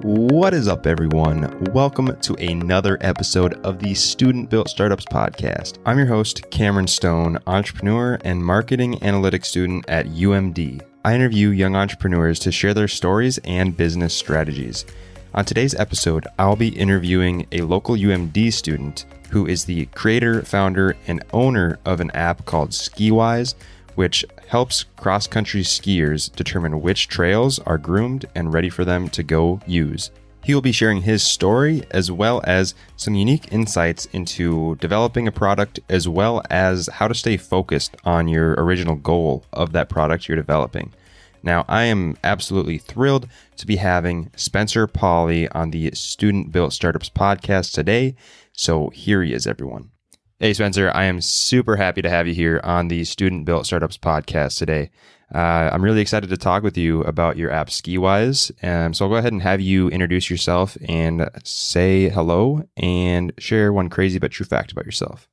What is up, everyone? Welcome to another episode of the Student Built Startups podcast. I'm your host, Cameron Stone, entrepreneur and marketing analytics student at UMD. I interview young entrepreneurs to share their stories and business strategies. On today's episode, I'll be interviewing a local UMD student who is the creator, founder, and owner of an app called Skiwise, which helps cross-country skiers determine which trails are groomed and ready for them to go use. He will be sharing his story as well as some unique insights into developing a product as well as how to stay focused on your original goal of that product you're developing. Now, I am absolutely thrilled to be having Spencer Pauly on the Student Built Startups podcast today. So here he is, everyone. Hey, Spencer, I am super happy to have you here on the Student Built Startups podcast today. I'm really excited to talk with you about your app Skiwise. So I'll go ahead and have you introduce yourself and say hello and share one crazy but true fact about yourself.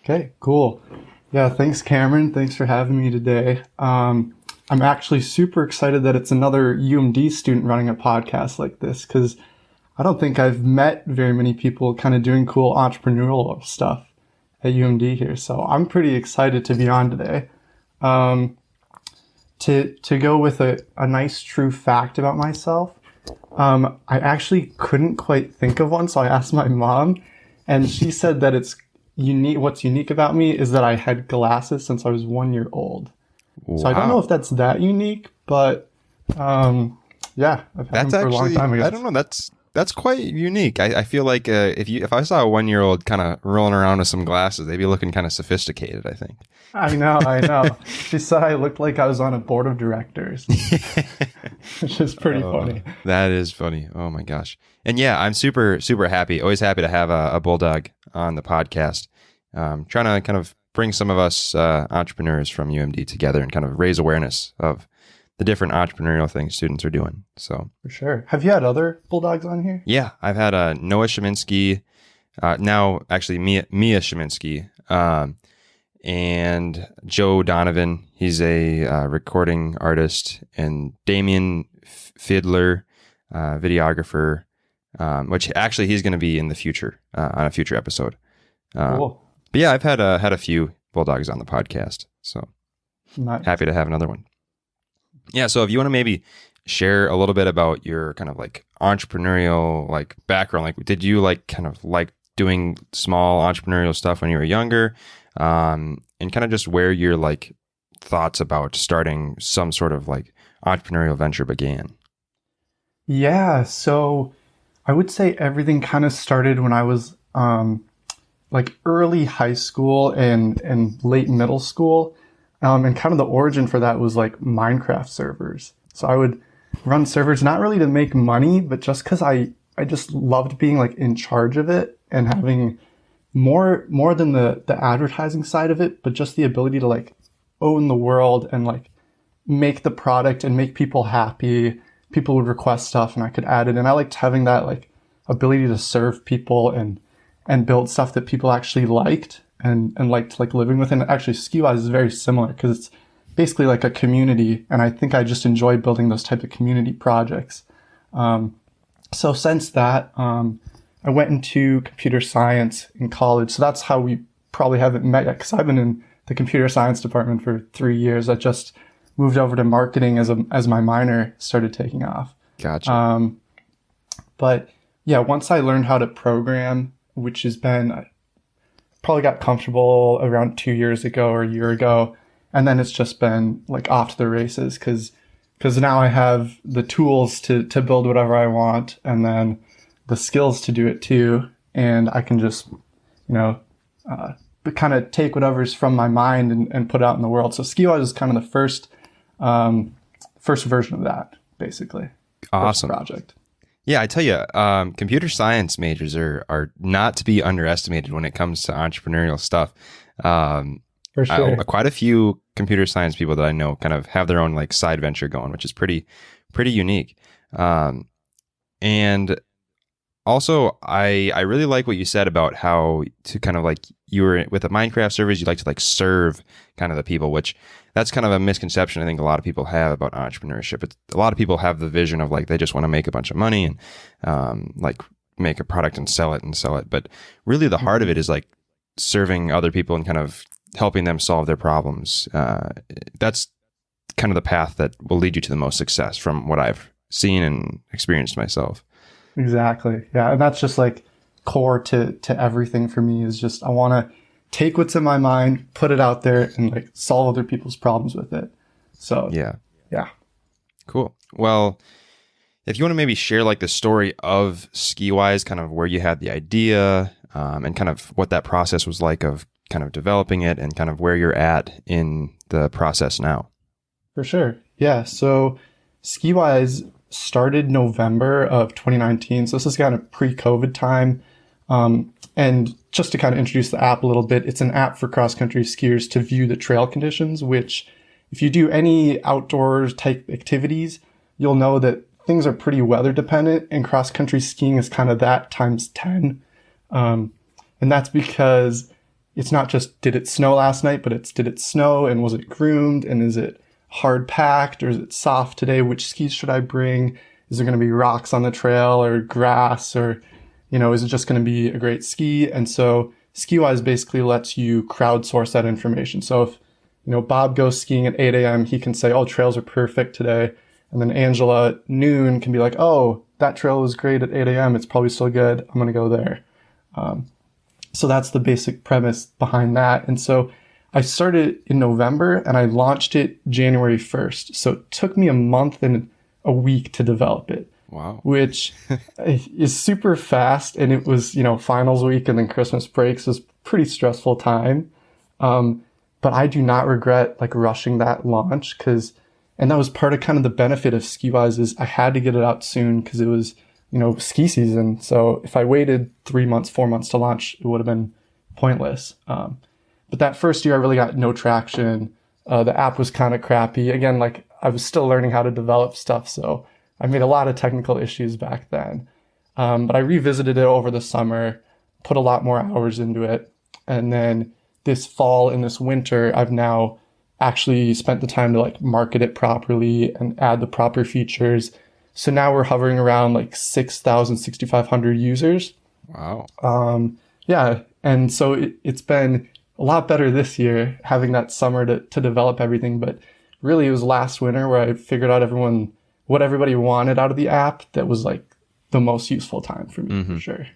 Okay, cool. Yeah, thanks, Cameron. Thanks for having me today. I'm actually super excited that it's another UMD student running a podcast like this because I don't think I've met very many people kind of doing cool entrepreneurial stuff at UMD here. So I'm pretty excited to be on today. To go with a nice true fact about myself, I actually couldn't quite think of one. So I asked my mom and she said that it's unique. What's unique about me is that I had glasses since I was 1 year old. Wow. So I don't know if that's that unique, but yeah, I've had them for a long time, I guess. I don't know. That's quite unique. I feel like if I saw a 1 year old kind of rolling around with some glasses, they'd be looking kind of sophisticated, I think. I know. She said I looked like I was on a board of directors, which is pretty funny. That is funny. Oh my gosh. And yeah, I'm super, super happy. Always happy to have a bulldog on the podcast. Trying to kind of bring some of us entrepreneurs from UMD together and kind of raise awareness of the different entrepreneurial things students are doing. So for sure. Have you had other bulldogs on here? Yeah, I've had Noah Sheminsky, now actually Mia Sheminsky, and Joe Donovan. He's a recording artist, and Damien Fiedler, videographer, which actually he's going to be in the future on a future episode. Cool. But yeah, I've had a few bulldogs on the podcast, so nice. Happy to have another one. Yeah, so if you want to maybe share a little bit about your kind of like entrepreneurial like background, like did you like kind of like doing small entrepreneurial stuff when you were younger, and kind of just where your like thoughts about starting some sort of like entrepreneurial venture began? Yeah, so I would say everything kind of started when I was like early high school and late middle school. And kind of the origin for that was like Minecraft servers. So I would run servers, not really to make money, but just because I just loved being like in charge of it and having more than the advertising side of it, but just the ability to like own the world and like make the product and make people happy. People would request stuff and I could add it. And I liked having that like ability to serve people and build stuff that people actually liked. And liked like living with. And actually Skiwise is very similar because it's basically like a community. And I think I just enjoy building those type of community projects. So since that, I went into computer science in college. So that's how we probably haven't met yet because I've been in the computer science department for 3 years. I just moved over to marketing as my minor started taking off. Gotcha. But yeah, once I learned how to program, which has been... probably got comfortable around 2 years ago or a year ago. And then it's just been like off to the races because now I have the tools to build whatever I want and then the skills to do it too. And I can just, kind of take whatever's from my mind and put it out in the world. So Skiwise is kind of the first version of that, basically. Awesome. First project. Yeah, I tell you, computer science majors are not to be underestimated when it comes to entrepreneurial stuff. For sure. Quite a few computer science people that I know kind of have their own like side venture going, which is pretty unique. And Also, I really like what you said about how to kind of like you were with the Minecraft servers, you like to like serve kind of the people, which that's kind of a misconception I think a lot of people have about entrepreneurship. A lot of people have the vision of like they just want to make a bunch of money and like make a product and sell it. But really the heart of it is like serving other people and kind of helping them solve their problems. That's kind of the path that will lead you to the most success from what I've seen and experienced myself. Exactly. Yeah. And that's just like core to everything for me is just, I want to take what's in my mind, put it out there and like solve other people's problems with it. So yeah. Yeah. Cool. Well, if you want to maybe share like the story of Skiwise, kind of where you had the idea and kind of what that process was like of kind of developing it and kind of where you're at in the process now. For sure. Yeah. So Skiwise started November of 2019. So this is kind of pre-COVID time. And just to kind of introduce the app a little bit, it's an app for cross-country skiers to view the trail conditions, which if you do any outdoors type activities, you'll know that things are pretty weather dependent and cross-country skiing is kind of that times 10. And that's because it's not just did it snow last night, but it's did it snow and was it groomed and is it hard packed or is it soft today? Which skis should I bring? Is there going to be rocks on the trail or grass or, is it just going to be a great ski? And so Skiwise basically lets you crowdsource that information. So if, Bob goes skiing at 8 a.m., he can say, oh, trails are perfect today. And then Angela at noon can be like, oh, that trail was great at 8 a.m. It's probably still good. I'm going to go there. So that's the basic premise behind that. And so I started in November and I launched it January 1st. So it took me a month and a week to develop it. Wow. Which is super fast. And it was, finals week and then Christmas breaks was pretty stressful time. But I do not regret like rushing that launch and that was part of kind of the benefit of Skiwise is I had to get it out soon because it was, ski season. So if I waited 3 months, 4 months to launch, it would have been pointless. But that first year, I really got no traction. The app was kind of crappy. Again, like I was still learning how to develop stuff. So I made a lot of technical issues back then. But I revisited it over the summer, put a lot more hours into it. And then this fall and this winter, I've now actually spent the time to like market it properly and add the proper features. So now we're hovering around like 6,000, 6,500 users. Wow. Yeah. And so it's been a lot better this year having that summer to develop everything. But really it was last winter where I figured out what everybody wanted out of the app that was like the most useful time for me for sure.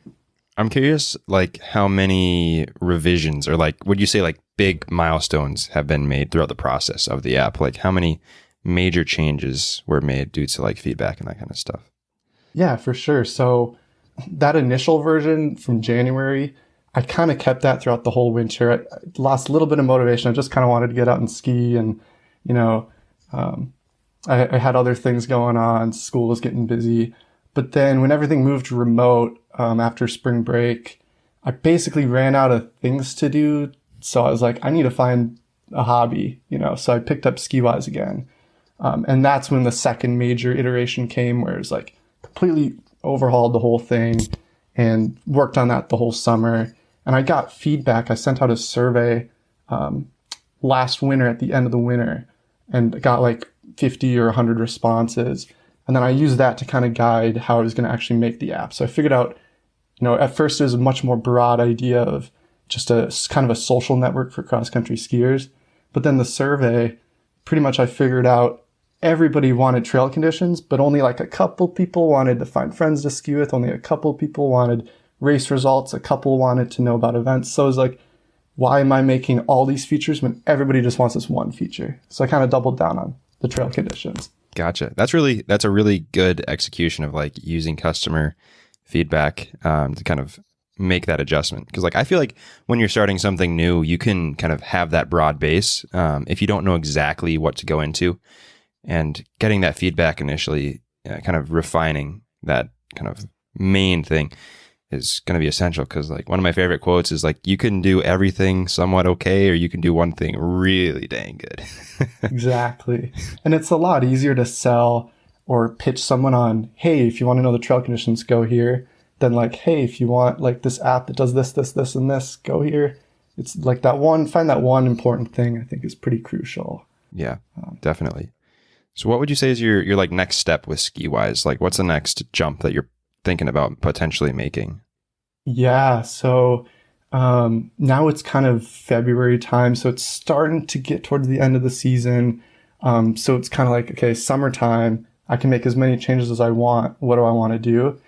I'm curious like how many revisions or like would you say like big milestones have been made throughout the process of the app? Like how many major changes were made due to like feedback and that kind of stuff? Yeah, for sure. So that initial version from January, I kind of kept that throughout the whole winter. I lost a little bit of motivation. I just kind of wanted to get out and ski and, I had other things going on. School was getting busy. But then when everything moved remote after spring break, I basically ran out of things to do. So I was like, I need to find a hobby, so I picked up Skiwise again. And that's when the second major iteration came where it was like completely overhauled the whole thing and worked on that the whole summer. And I got feedback. I sent out a survey last winter at the end of the winter and got like 50 or 100 responses. And then I used that to kind of guide how I was going to actually make the app. So I figured out, at first it was a much more broad idea of just a kind of a social network for cross-country skiers. But then the survey, pretty much I figured out everybody wanted trail conditions, but only like a couple people wanted to find friends to ski with. Only a couple people wanted race results. A couple wanted to know about events. So I was like, why am I making all these features when everybody just wants this one feature? So I kind of doubled down on the trail conditions. Gotcha. That's a really good execution of like using customer feedback to kind of make that adjustment. Because like I feel like when you're starting something new, you can kind of have that broad base if you don't know exactly what to go into, and getting that feedback initially, kind of refining that kind of main thing is going to be essential. Because like one of my favorite quotes is like, you can do everything somewhat okay, or you can do one thing really dang good. Exactly. And it's a lot easier to sell or pitch someone on, hey, if you want to know the trail conditions, go here, than like, hey, if you want like this app that does this, this, this, and this, go here. It's like find that one important thing I think is pretty crucial. Yeah, definitely. So what would you say is your like next step with Skiwise? Like what's the next jump that you're thinking about potentially making? Yeah. So now it's kind of February time. So it's starting to get towards the end of the season. So it's kind of like, okay, summertime, I can make as many changes as I want. What do I want to do?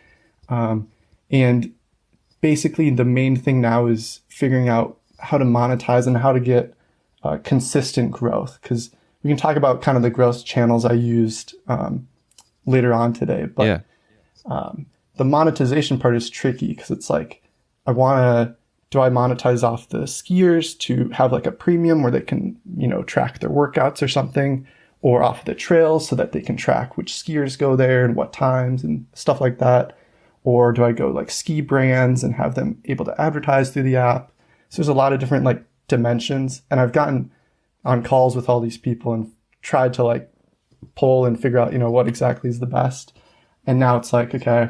And basically the main thing now is figuring out how to monetize and how to get consistent growth. Because we can talk about kind of the growth channels I used later on today. But the monetization part is tricky because it's like, do I monetize off the skiers to have like a premium where they can, track their workouts or something, or off the trails so that they can track which skiers go there and what times and stuff like that? Or do I go like ski brands and have them able to advertise through the app? So there's a lot of different like dimensions, and I've gotten on calls with all these people and tried to like pull and figure out, what exactly is the best. And now it's like, okay,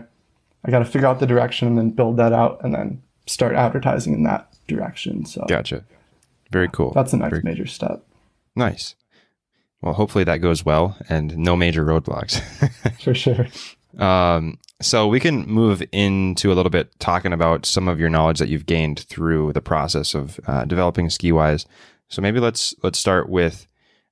I got to figure out the direction and then build that out and then start advertising in that direction. So Gotcha. Very cool. That's the next major step. Nice. Well, hopefully that goes well and no major roadblocks. For sure. So we can move into a little bit talking about some of your knowledge that you've gained through the process of developing Skiwise. So maybe let's start with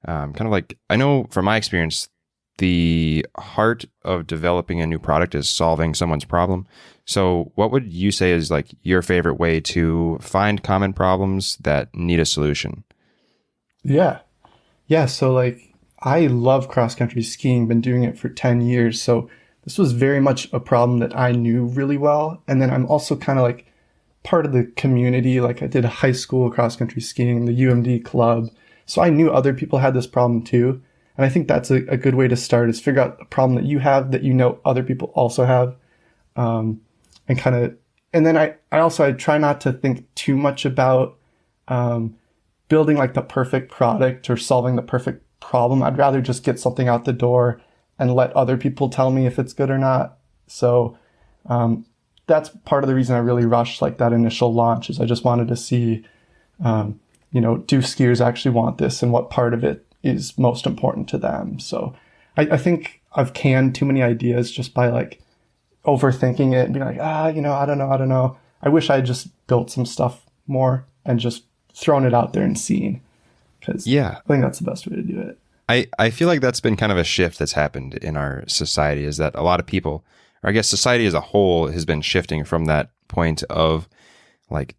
kind of like, I know from my experience, the heart of developing a new product is solving someone's problem. So what would you say is like your favorite way to find common problems that need a solution? Yeah. So like I love cross-country skiing, been doing it for 10 years. So this was very much a problem that I knew really well. And then I'm also kind of like part of the community. Like I did high school cross-country skiing, the UMD club. So I knew other people had this problem too. And I think that's a good way to start, is figure out a problem that you have that other people also have. And then I try not to think too much about building like the perfect product or solving the perfect problem. I'd rather just get something out the door and let other people tell me if it's good or not. So that's part of the reason I really rushed like that initial launch, is I just wanted to see, do skiers actually want this and what part of it is most important to them. So I think I've canned too many ideas just by like overthinking it and being like, I don't know. I wish I had just built some stuff more and just thrown it out there and seen. Because I think that's the best way to do it. I feel like that's been kind of a shift that's happened in our society, is that a lot of people, or I guess society as a whole, has been shifting from that point of like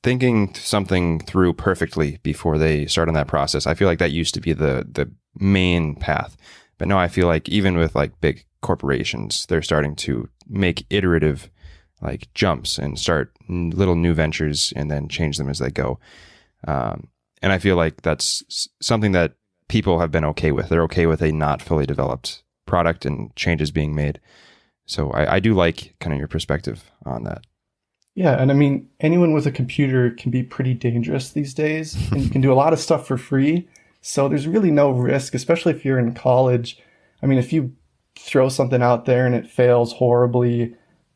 thinking something through perfectly before they start on that process. I feel like that used to be the main path. But now I feel like even with like big corporations, they're starting to make iterative like jumps and start little new ventures and then change them as they go. And I feel like that's something that people have been okay with. They're okay with a not fully developed product and changes being made. So I do like kind of your perspective on that. Yeah. And I mean, anyone with a computer can be pretty dangerous these days, and you can do a lot of stuff for free. So there's really no risk, especially if you're in college. I mean, if you throw something out there and it fails horribly,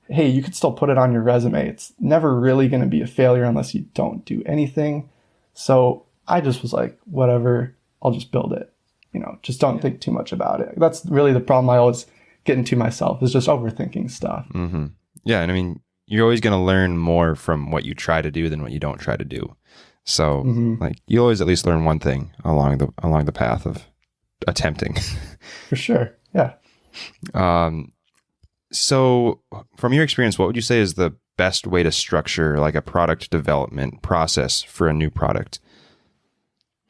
hey, you could still put it on your resume. It's never really going to be a failure unless you don't do anything. So I just was like, whatever, I'll just build it. Just don't think too much about it. That's really the problem I always get into myself, is just overthinking stuff. Mm-hmm. Yeah. And I mean, you're always going to learn more from what you try to do than what you don't try to do. So like you always at least learn one thing along the path of attempting. For sure. Yeah. So from your experience, what would you say is the best way to structure like a product development process for a new product?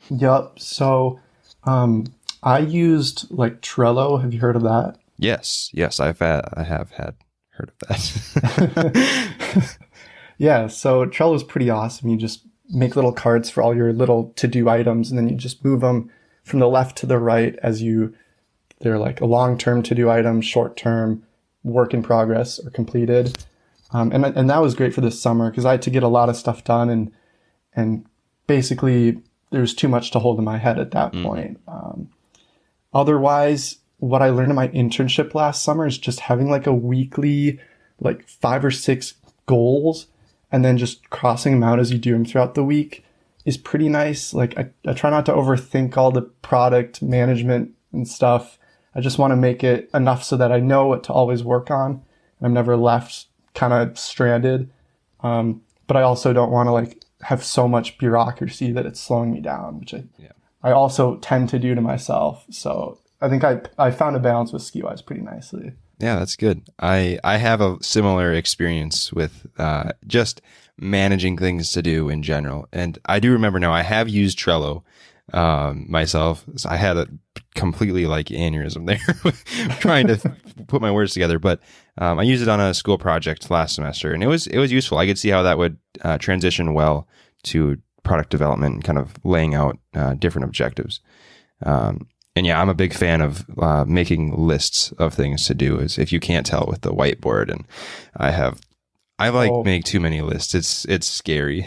Yep. So I used like Trello. Have you heard of that? Yes. I have heard of that. Yeah. So Trello is pretty awesome. You just make little cards for all your little to-do items, and then you just move them from the left to the right they're like a long-term to-do item, short-term, work in progress, or completed. And that was great for this summer because I had to get a lot of stuff done, and basically there was too much to hold in my head at that point. Otherwise, what I learned in my internship last summer is just having like a weekly like 5 or 6 goals and then just crossing them out as you do them throughout the week is pretty nice. Like I try not to overthink all the product management and stuff. I just want to make it enough so that I know what to always work on. And I'm never left kind of stranded. But I also don't want to like have so much bureaucracy that it's slowing me down, which I also tend to do to myself. So I think I found a balance with Skiwise pretty nicely. Yeah, that's good. I have a similar experience with just managing things to do in general. And I do remember now I have used Trello myself. So I had a completely like aneurysm there trying to put my words together. But I used it on a school project last semester, and it was useful. I could see how that would transition well to product development and kind of laying out different objectives. And yeah, I'm a big fan of making lists of things to do, as if you can't tell with the whiteboard. And I make too many lists. It's scary.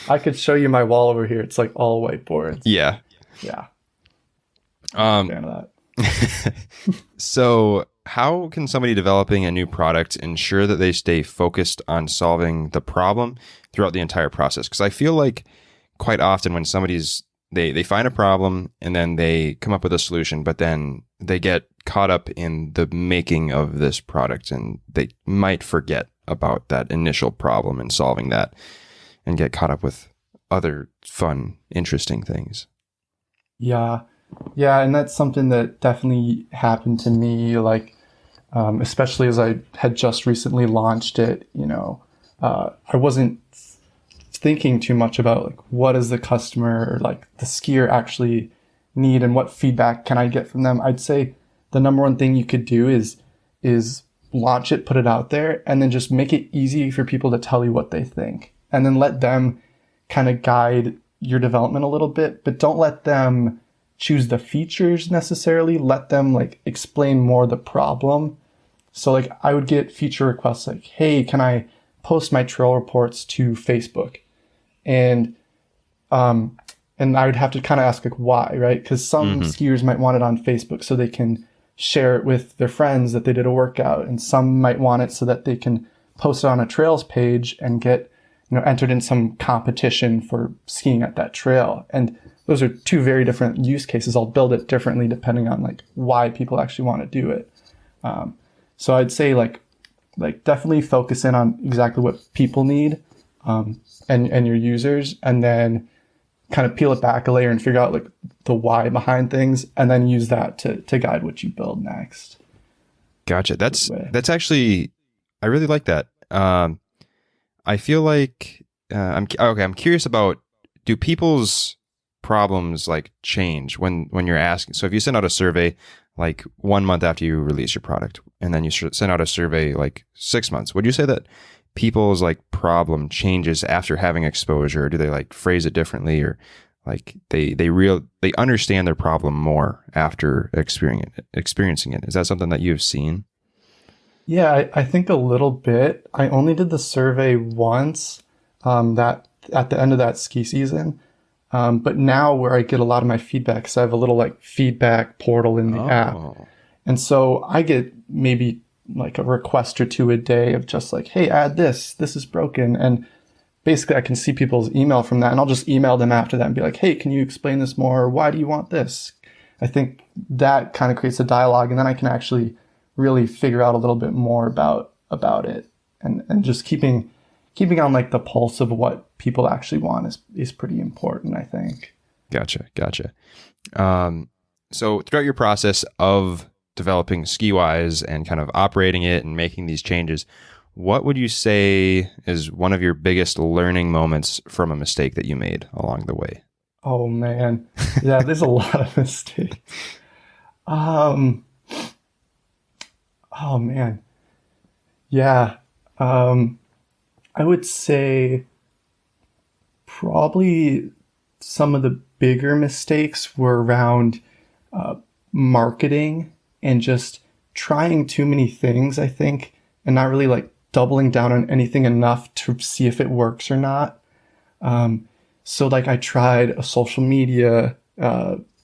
I could show you my wall over here. It's like all whiteboards. Yeah. Yeah. I'm a fan of that. So how can somebody developing a new product ensure that they stay focused on solving the problem throughout the entire process? Because I feel like quite often when they find a problem and then they come up with a solution, but then they get caught up in the making of this product and they might forget about that initial problem and solving that and get caught up with other fun, interesting things. Yeah. Yeah. And that's something that definitely happened to me. Like, especially as I had just recently launched it, I wasn't thinking too much about like, what does the customer or like the skier actually need and what feedback can I get from them? I'd say the number one thing you could do is launch it, put it out there, and then just make it easy for people to tell you what they think. And then let them kind of guide your development a little bit, but don't let them choose the features necessarily. Let them like explain more the problem. So like I would get feature requests like, hey, can I post my trail reports to Facebook? And I would have to kind of ask like why, right? Because some skiers might want it on Facebook so they can share it with their friends that they did a workout, and some might want it so that they can post it on a trails page and get entered in some competition for skiing at that trail. And those are two very different use cases. I'll build it differently depending on like why people actually want to do it. So I'd say like definitely focus in on exactly what people need, and your users, and then kind of peel it back a layer and figure out like the why behind things, and then use that to guide what you build next. Gotcha. That's actually, I really like that. I feel like I'm curious about, do people's problems like change when you're asking? So if you send out a survey like 1 month after you release your product, and then you send out a survey like 6 months, would you say that people's like problem changes after having exposure? Or do they like phrase it differently, or like they understand their problem more after experiencing it? Is that something that you've seen? Yeah, I think a little bit. I only did the survey once, that at the end of that ski season. But now where I get a lot of my feedback, so I have a little like feedback portal in the app. And so I get maybe like a request or two a day of just like, hey, add this is broken. And basically I can see people's email from that, and I'll just email them after that and be like, hey, can you explain this more? Why do you want this? I think that kind of creates a dialogue, and then I can actually really figure out a little bit more about it, and just keeping on like the pulse of what people actually want is pretty important, I think. Gotcha. So throughout your process of developing Skiwise and kind of operating it and making these changes, what would you say is one of your biggest learning moments from a mistake that you made along the way? Oh man. Yeah, there's a lot of mistakes. Oh man. Yeah. I would say probably some of the bigger mistakes were around marketing and just trying too many things, I think, and not really like doubling down on anything enough to see if it works or not. So like I tried a social media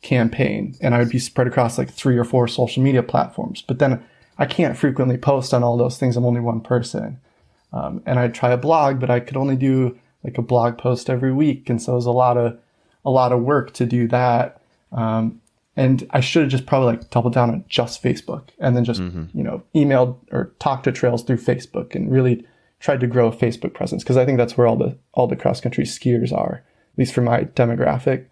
campaign, and I would be spread across like 3 or 4 social media platforms, but then I can't frequently post on all those things. I'm only one person. And I'd try a blog, but I could only do like a blog post every week. And so it was a lot of work to do that. And I should have just probably like doubled down on just Facebook and then just, emailed or talked to trails through Facebook and really tried to grow a Facebook presence. Cause I think that's where all the cross country skiers are, at least for my demographic.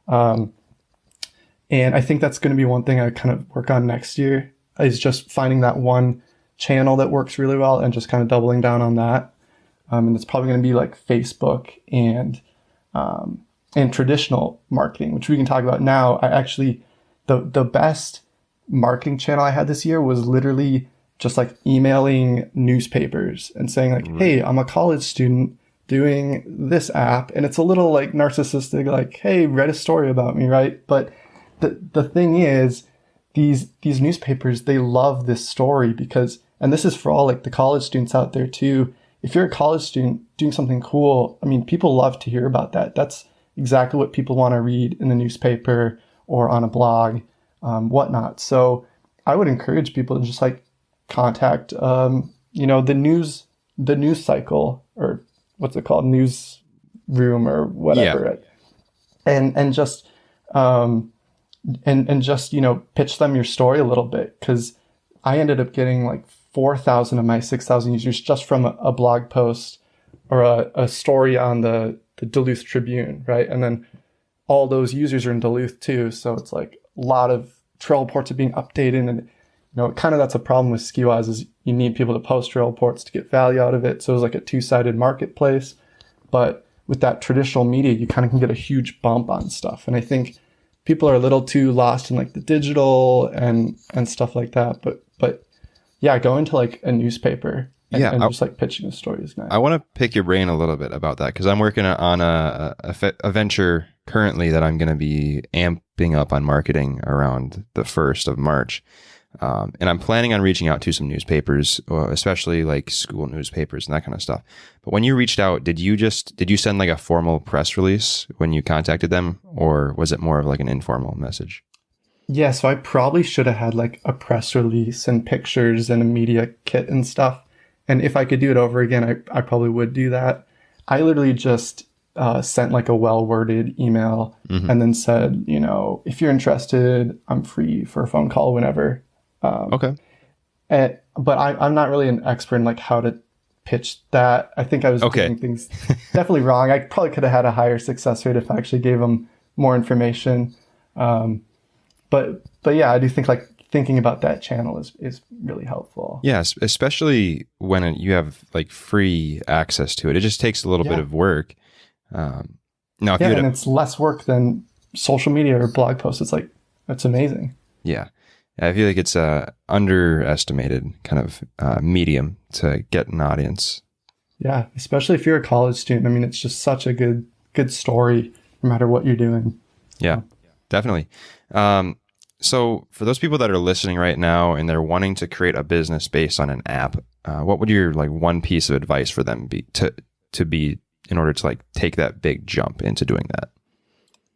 And I think that's going to be one thing I kind of work on next year is just finding that one channel that works really well and just kind of doubling down on that. And it's probably going to be like Facebook and traditional marketing, which we can talk about now. I actually, the best marketing channel I had this year was literally just like emailing newspapers and saying like, hey, I'm a college student doing this app. And it's a little like narcissistic, like, hey, read a story about me, right? But the thing is, these newspapers, they love this story because, and this is for all like the college students out there too. If you're a college student doing something cool, I mean, people love to hear about that. That's exactly what people want to read in the newspaper or on a blog, whatnot. So I would encourage people to just like contact, the news cycle, or what's it called? Newsroom or whatever. Yeah. And just pitch them your story a little bit. Cause I ended up getting like 4,000 of my 6,000 users just from a blog post or a story on the Duluth Tribune, right? And then all those users are in Duluth too. So it's like a lot of trail reports are being updated. And, kind of that's a problem with Skiwise is you need people to post trail reports to get value out of it. So it was like a two-sided marketplace. But with that traditional media, you kind of can get a huge bump on stuff. And I think people are a little too lost in like the digital and stuff like that. But yeah, going to like a newspaper and just like pitching a story is nice. I want to pick your brain a little bit about that because I'm working on a venture currently that I'm going to be amping up on marketing around the 1st of March. And I'm planning on reaching out to some newspapers, especially like school newspapers and that kind of stuff. But when you reached out, did you send like a formal press release when you contacted them, or was it more of like an informal message? Yeah, so I probably should have had like a press release and pictures and a media kit and stuff. And if I could do it over again, I probably would do that. I literally just sent like a well-worded email and then said, if you're interested, I'm free for a phone call whenever. Okay. But I'm not really an expert in like how to pitch that. I think I was doing things definitely wrong. I probably could have had a higher success rate if I actually gave them more information. But yeah, I do think like thinking about that channel is really helpful. Yes, especially when you have like free access to it. It just takes a little bit of work. And it's less work than social media or blog posts. It's like, that's amazing. Yeah. I feel like it's a underestimated kind of medium to get an audience. Yeah, especially if you're a college student. I mean, it's just such a good story no matter what you're doing. Yeah, definitely. So for those people that are listening right now and they're wanting to create a business based on an app, what would your like one piece of advice for them be to be in order to like take that big jump into doing that?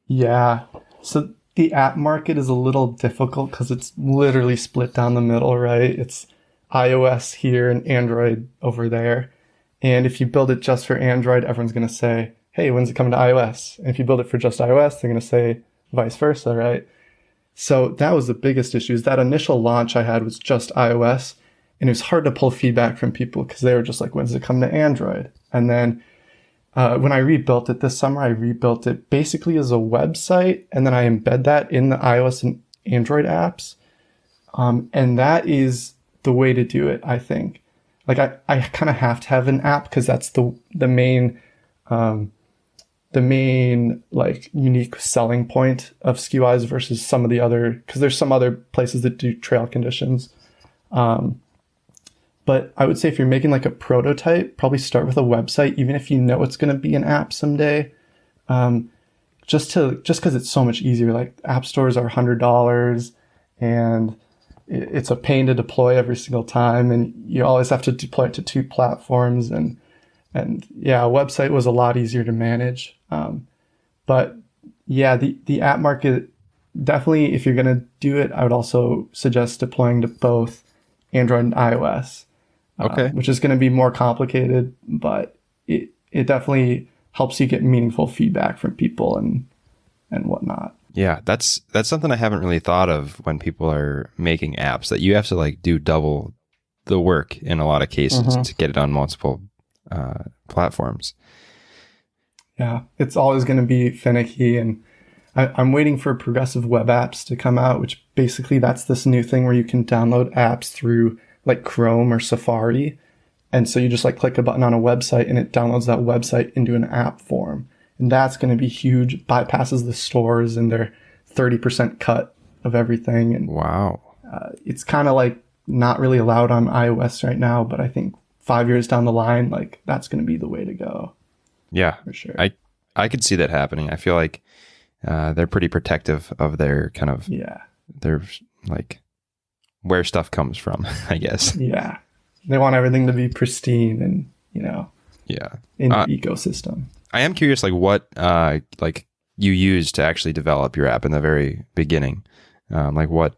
Yeah. So the app market is a little difficult because it's literally split down the middle, right? It's iOS here and Android over there. And if you build it just for Android, everyone's going to say, hey, when's it coming to iOS? And if you build it for just iOS, they're going to say vice versa, right? So that was the biggest issue. Is that initial launch I had was just iOS. And it was hard to pull feedback from people because they were just like, when's it come to Android? And then when I rebuilt it this summer, I rebuilt it basically as a website, and then I embed that in the iOS and Android apps. And that is the way to do it, I think. Like I kind of have to have an app because that's the main like unique selling point of Skiwise versus some of the other, because there's some other places that do trail conditions. But I would say if you're making like a prototype, probably start with a website, even if you know it's going to be an app someday. Just because it's so much easier. Like app stores are $100 and it's a pain to deploy every single time. And you always have to deploy it to 2 platforms. And yeah, a website was a lot easier to manage. But yeah, the app market, definitely if you're going to do it, I would also suggest deploying to both Android and iOS, Okay. which is going to be more complicated, but it definitely helps you get meaningful feedback from people and whatnot. Yeah, that's something I haven't really thought of when people are making apps, that you have to like do double the work in a lot of cases to get it on multiple platforms. Yeah, it's always going to be finicky, and I'm waiting for progressive web apps to come out, which basically that's this new thing where you can download apps through like Chrome or Safari. And so you just like click a button on a website and it downloads that website into an app form. And that's going to be huge, bypasses the stores and their 30% cut of everything. And Wow. it's kind of like not really allowed on iOS right now, but I think 5 years down the line, like that's going to be the way to go. Yeah, for sure. I could see that happening. I feel like they're pretty protective of their kind of, their like where stuff comes from, I guess. Yeah. They want everything to be pristine and, in the ecosystem. I am curious, like what like you used to actually develop your app in the very beginning. Like what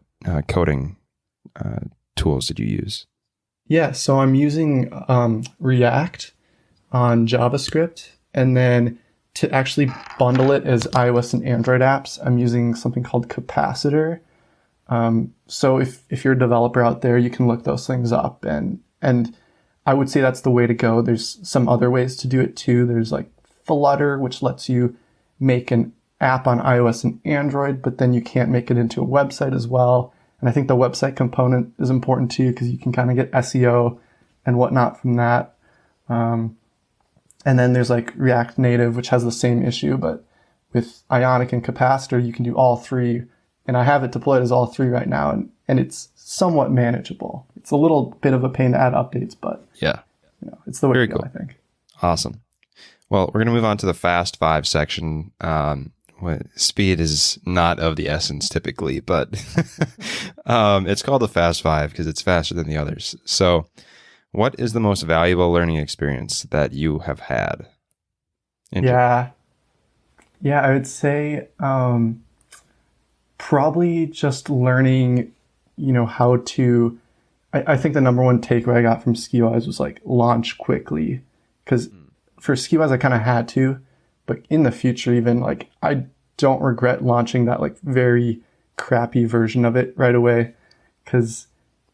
coding tools did you use? Yeah, so I'm using React on JavaScript, and then to actually bundle it as iOS and Android apps, I'm using something called Capacitor. So if you're a developer out there, you can look those things up, and I would say that's the way to go. There's some other ways to do it too. There's like Flutter, which lets you make an app on iOS and Android, but then you can't make it into a website as well. And I think the website component is important too, because you can kind of get SEO and whatnot from that. And then there's like React Native, which has the same issue, but with Ionic and Capacitor, you can do all three. And I have it deployed as all three right now, and it's somewhat manageable. It's a little bit of a pain to add updates, but it's the way to go, I think. Awesome. Well, we're going to move on to the Fast Five section. Speed is not of the essence typically, but it's called the Fast Five because it's faster than the others. So what is the most valuable learning experience that you have had? Yeah, I would say probably just learning, how to, I think the number one takeaway I got from Skiwise was like launch quickly. Because for Skiwise, I kind of had to, but in the future, even like I don't regret launching that like very crappy version of it right away, because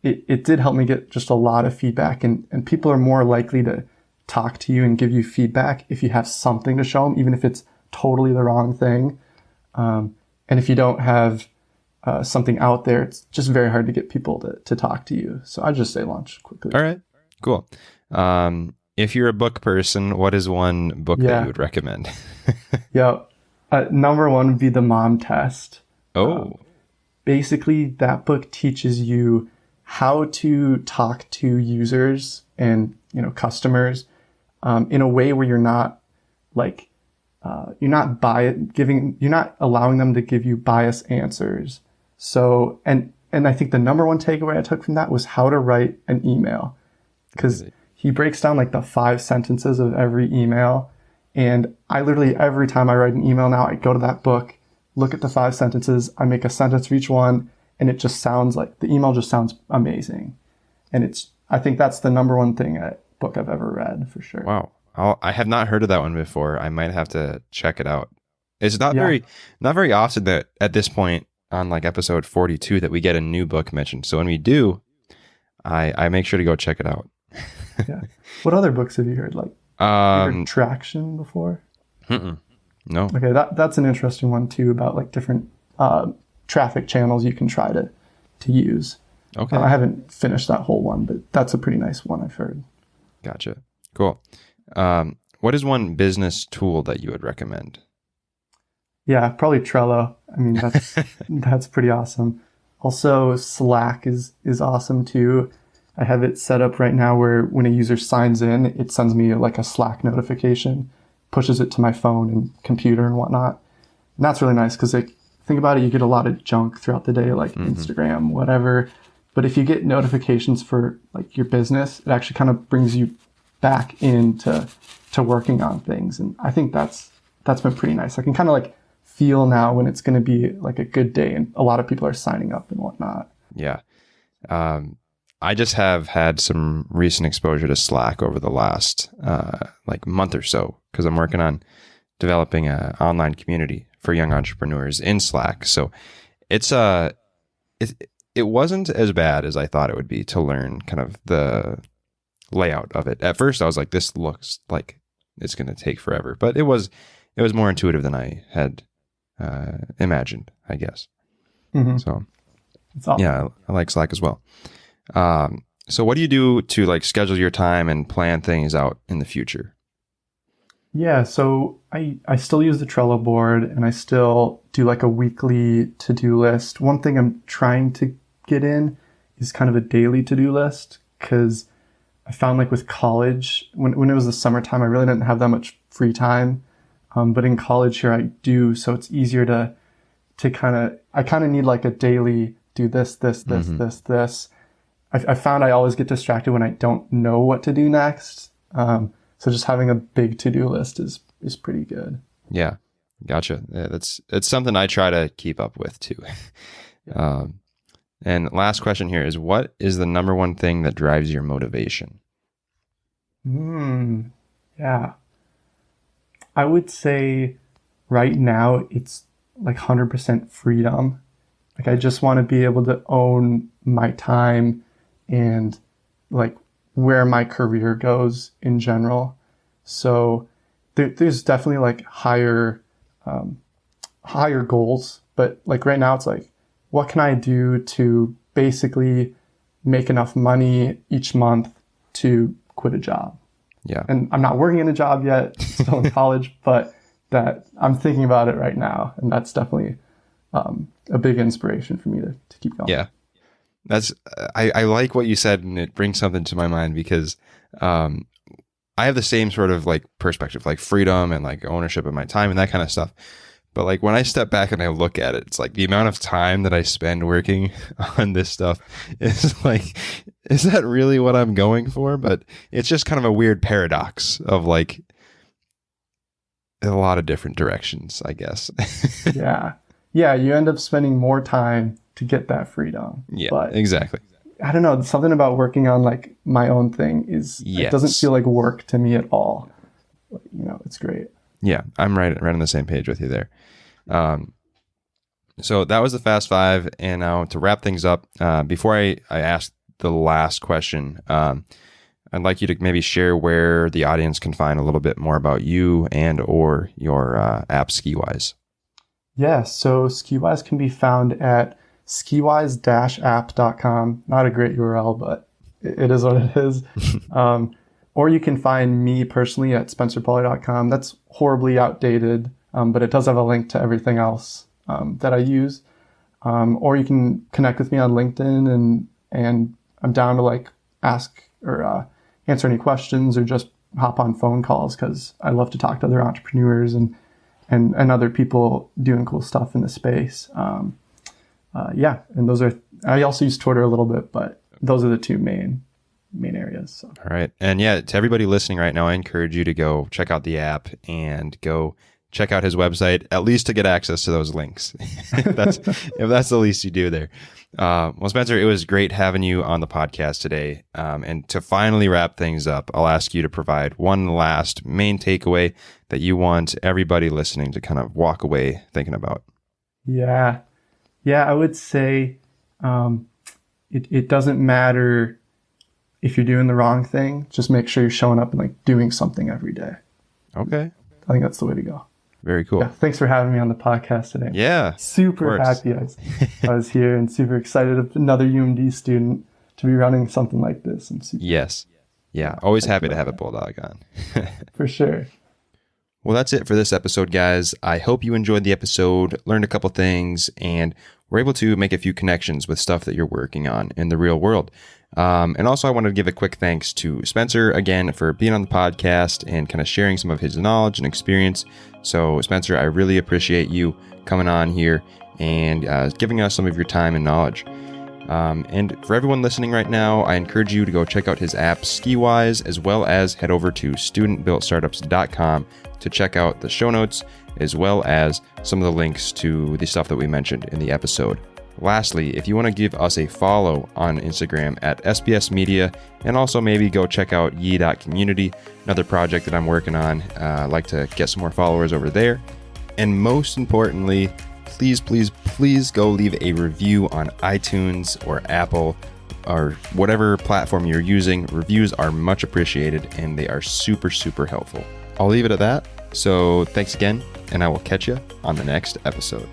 it did help me get just a lot of feedback, and people are more likely to talk to you and give you feedback if you have something to show them, even if it's totally the wrong thing. And if you don't have something out there, it's just very hard to get people to talk to you. So I just say launch quickly. All right, cool. If you're a book person, what is one book that you would recommend? Number one would be The Mom Test. Basically, that book teaches you how to talk to users and customers in a way where you're not like you're not allowing them to give you biased answers. So and I think the number one takeaway I took from that was how to write an email, because he breaks down like the 5 sentences of every email. And I literally, every time I write an email now, I go to that book, look at the 5 sentences, I make a sentence for each one, and it just sounds like, the email just sounds amazing. And I think that's the number one book I've ever read for sure. Wow. I have not heard of that one before. I might have to check it out. It's not very often that at this point on like episode 42 that we get a new book mentioned. So when we do, I make sure to go check it out. What other books have you heard? Like, you heard Traction before? No. Okay, that's an interesting one too, about like different traffic channels you can try to use. Okay. I haven't finished that whole one, but that's a pretty nice one I've heard. Gotcha. Cool. What is one business tool that you would recommend? Yeah, probably Trello. I mean, that's pretty awesome. Also, Slack is awesome too. I have it set up right now where when a user signs in, it sends me like a Slack notification, pushes it to my phone and computer and whatnot. And that's really nice because like, think about it, you get a lot of junk throughout the day, like Instagram, whatever. But if you get notifications for like your business, it actually kind of brings you back into working on things. And I think that's been pretty nice. I can kind of like feel now when it's going to be like a good day and a lot of people are signing up and whatnot. Yeah. I just have had some recent exposure to Slack over the last like month or so, because I'm working on developing an online community for young entrepreneurs in Slack. So it wasn't as bad as I thought it would be to learn kind of the layout of it. At first I was like, this looks like it's going to take forever, but it was more intuitive than I had imagined, I guess. Mm-hmm. So Awesome. yeah, I like Slack as well. So what do you do to like schedule your time and plan things out in the future? Yeah, so I still use the Trello board, and I still do like a weekly to-do list. One thing I'm trying to get in is kind of a daily to-do list, because I found like with college, when it was the summertime, I really didn't have that much free time. But in college here I do, so it's easier to I kind of need like a daily do this, Mm-hmm. this. I found I always get distracted when I don't know what to do next. So just having a big to-do list is pretty good. Yeah, gotcha. Yeah, it's something I try to keep up with too. And last question here is, what is the number one thing that drives your motivation? Yeah. I would say right now it's like 100% freedom. Like I just want to be able to own my time and like where my career goes in general. So there's definitely like higher goals, but like right now it's like, what can I do to basically make enough money each month to quit a job? Yeah. And I'm not working in a job yet, still in college, but that I'm thinking about it right now. And that's definitely a big inspiration for me to keep going. Yeah. I like what you said, and it brings something to my mind, because I have the same sort of like perspective, like freedom and like ownership of my time and that kind of stuff. But like when I step back and I look at it, it's like the amount of time that I spend working on this stuff is like, is that really what I'm going for? But it's just kind of a weird paradox of like a lot of different directions, I guess. Yeah. Yeah. You end up spending more time to get that freedom. Yeah, but exactly. I don't know. Something about working on like my own thing it doesn't feel like work to me at all. It's great. Yeah, I'm right on the same page with you there. So that was the Fast Five. And now to wrap things up, before I ask the last question, I'd like you to maybe share where the audience can find a little bit more about you and or your app Skiwise. Yeah, so Skiwise can be found at skiwise-app.com. Not a great URL, but it is what it is. Or you can find me personally at spencerpauly.com. That's horribly outdated, but it does have a link to everything else that I use. Or you can connect with me on LinkedIn, and I'm down to like ask or answer any questions or just hop on phone calls, because I love to talk to other entrepreneurs and other people doing cool stuff in the space. Yeah, and I also use Twitter a little bit, but those are the two main areas. So. All right. And yeah, to everybody listening right now, I encourage you to go check out the app and go check out his website, at least to get access to those links. if that's the least you do there. Well, Spencer, it was great having you on the podcast today. And to finally wrap things up, I'll ask you to provide one last main takeaway that you want everybody listening to kind of walk away thinking about. Yeah, I would say it doesn't matter if you're doing the wrong thing. Just make sure you're showing up and like doing something every day. Okay. I think that's the way to go. Very cool. Yeah, thanks for having me on the podcast today. Yeah. Super happy I was here, and super excited of another UMD student to be running something like this. Yes. Yeah. Always happy to have a Bulldog on. For sure. Well, that's it for this episode, guys. I hope you enjoyed the episode, learned a couple things, and were able to make a few connections with stuff that you're working on in the real world. And also, I wanted to give a quick thanks to Spencer again for being on the podcast and kind of sharing some of his knowledge and experience. So, Spencer, I really appreciate you coming on here and giving us some of your time and knowledge. And for everyone listening right now, I encourage you to go check out his app Skiwise, as well as head over to studentbuiltstartups.com to check out the show notes, as well as some of the links to the stuff that we mentioned in the episode. Lastly, if you want to give us a follow on Instagram at SBS Media, and also maybe go check out Yee.community, another project that I'm working on. I'd like to get some more followers over there. And most importantly, please go leave a review on iTunes or Apple or whatever platform you're using. Reviews are much appreciated and they are super, super helpful. I'll leave it at that. So thanks again, and I will catch you on the next episode.